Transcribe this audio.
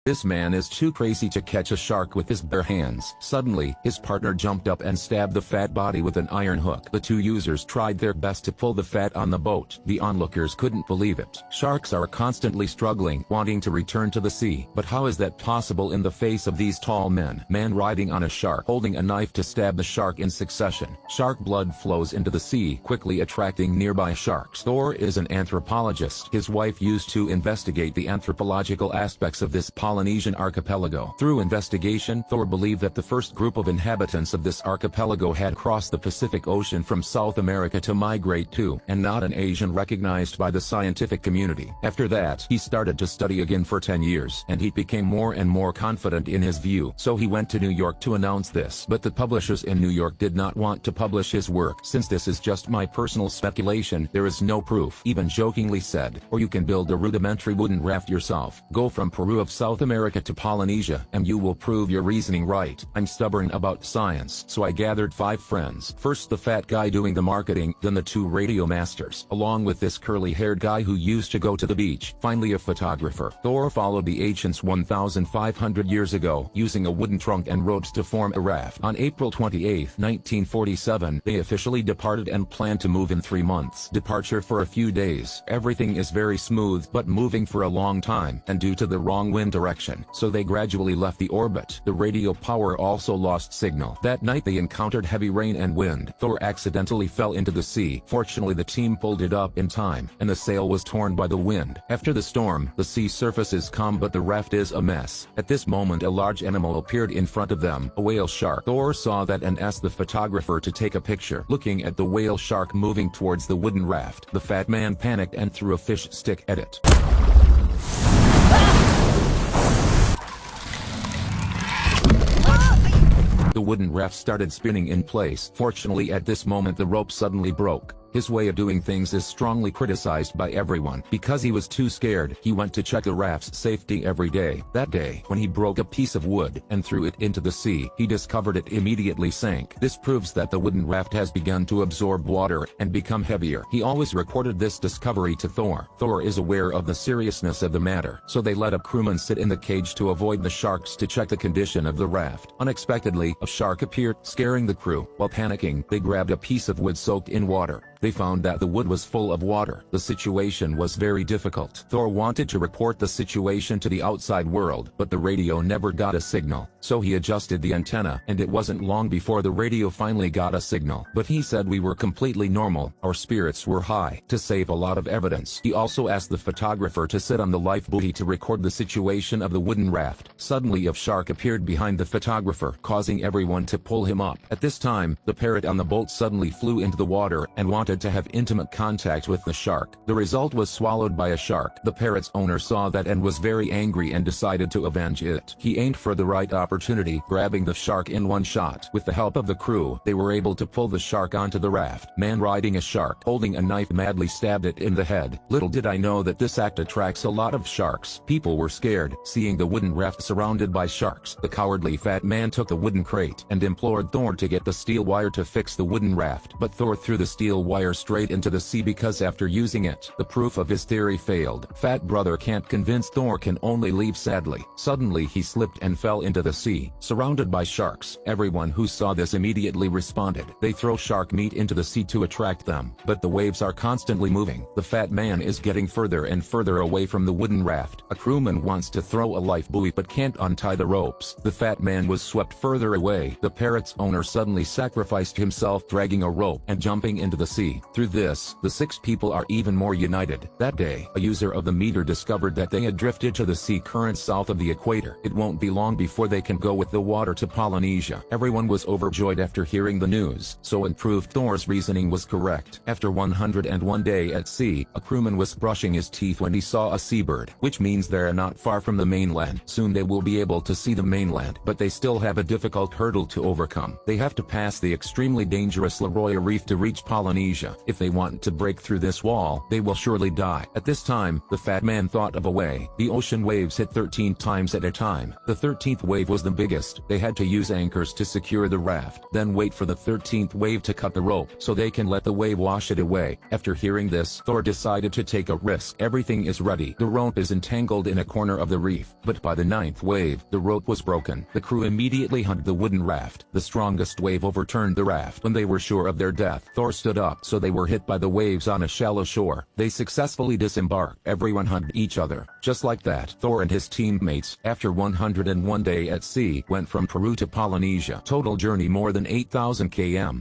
This man is too crazy to catch a shark with his bare hands. Suddenly, his partner jumped up and stabbed the fat body with an iron hook. The two users tried their best to pull the fat on the boat. The onlookers couldn't believe it. Sharks are constantly struggling, wanting to return to the sea. But how is that possible in the face of these tall men? Man riding on a shark, holding a knife to stab the shark in succession. Shark blood flows into the sea, quickly attracting nearby sharks. Thor is an anthropologist. His wife used to investigate the anthropological aspects of this Polynesian archipelago. Through investigation, Thor believed that the first group of inhabitants of this archipelago had crossed the Pacific Ocean from South America to migrate to, and not an Asian recognized by the scientific community. After that, he started to study again for 10 years, and he became more and more confident in his view. So he went to New York to announce this. But the publishers in New York did not want to publish his work. Since this is just my personal speculation, there is no proof. Even jokingly said, or you can build a rudimentary wooden raft yourself. Go from Peru of South America to Polynesia, and you will prove your reasoning right. I'm stubborn about science, so I gathered 5 friends. First the fat guy doing the marketing, then the 2 radio masters, along with this curly-haired guy who used to go to the beach. Finally a photographer. Thor followed the ancients 1,500 years ago, using a wooden trunk and ropes to form a raft. On April 28, 1947, they officially departed and planned to move in 3 months. Departure for a few days. Everything is very smooth, but moving for a long time, and due to the wrong wind direction, so they gradually left the orbit. The radio power also lost signal. That night they encountered heavy rain and wind. Thor accidentally fell into the sea. Fortunately the team pulled it up in time, and the sail was torn by the wind. After the storm, the sea surface is calm but the raft is a mess. At this moment a large animal appeared in front of them, a whale shark. Thor saw that and asked the photographer to take a picture. Looking at the whale shark moving towards the wooden raft, the fat man panicked and threw a fish stick at it. The wooden raft started spinning in place. Fortunately at this moment the rope suddenly broke. His way of doing things is strongly criticized by everyone. Because he was too scared, he went to check the raft's safety every day. That day, when he broke a piece of wood and threw it into the sea, he discovered it immediately sank. This proves that the wooden raft has begun to absorb water and become heavier. He always reported this discovery to Thor. Thor is aware of the seriousness of the matter, so they let a crewman sit in the cage to avoid the sharks to check the condition of the raft. Unexpectedly, a shark appeared, scaring the crew. While panicking, they grabbed a piece of wood soaked in water. They found that the wood was full of water. The situation was very difficult. Thor wanted to report the situation to the outside world, but the radio never got a signal. So he adjusted the antenna, and it wasn't long before the radio finally got a signal. But he said we were completely normal, our spirits were high. To save a lot of evidence, he also asked the photographer to sit on the life buoy to record the situation of the wooden raft. Suddenly a shark appeared behind the photographer, causing everyone to pull him up. At this time, the parrot on the boat suddenly flew into the water and wanted to have intimate contact with the shark. The result was swallowed by a shark. The parrot's owner saw that and was very angry and decided to avenge it. He aimed for the right opportunity, grabbing the shark in one shot. With the help of the crew, they were able to pull the shark onto the raft. Man riding a shark, holding a knife, madly stabbed it in the head. Little did I know that this act attracts a lot of sharks. People were scared, seeing the wooden raft surrounded by sharks. The cowardly fat man took the wooden crate and implored Thor to get the steel wire to fix the wooden raft. But Thor threw the steel wire straight into the sea because after using it, the proof of his theory failed. Fat brother can't convince Thor, can only leave sadly. Suddenly he slipped and fell into the sea, surrounded by sharks. Everyone who saw this immediately responded. They throw shark meat into the sea to attract them, but the waves are constantly moving. The fat man is getting further and further away from the wooden raft. A crewman wants to throw a life buoy but can't untie the ropes. The fat man was swept further away. The parrot's owner suddenly sacrificed himself, dragging a rope and jumping into the sea. Through this, the 6 people are even more united. That day, a user of the meter discovered that they had drifted to the sea current south of the equator. It won't be long before they can go with the water to Polynesia. Everyone was overjoyed after hearing the news, so it proved Thor's reasoning was correct. After 101 day at sea, a crewman was brushing his teeth when he saw a seabird, which means they are not far from the mainland. Soon they will be able to see the mainland, but they still have a difficult hurdle to overcome. They have to pass the extremely dangerous La Roya Reef to reach Polynesia. Polynesia. If they want to break through this wall, they will surely die. At this time, the fat man thought of a way. The ocean waves hit 13 times at a time. The 13th wave was the biggest. They had to use anchors to secure the raft, then wait for the 13th wave to cut the rope so they can let the wave wash it away. After hearing this, Thor decided to take a risk. Everything is ready. The rope is entangled in a corner of the reef, but by the 9th wave, the rope was broken. The crew immediately hugged the wooden raft. The strongest wave overturned the raft. When they were sure of their death, Thor stood up so they were hit by the waves on a shallow shore. They successfully disembarked. Everyone hugged each other. Just like that, Thor and his teammates, after 101 days at sea, went from Peru to Polynesia. Total journey more than 8,000 km.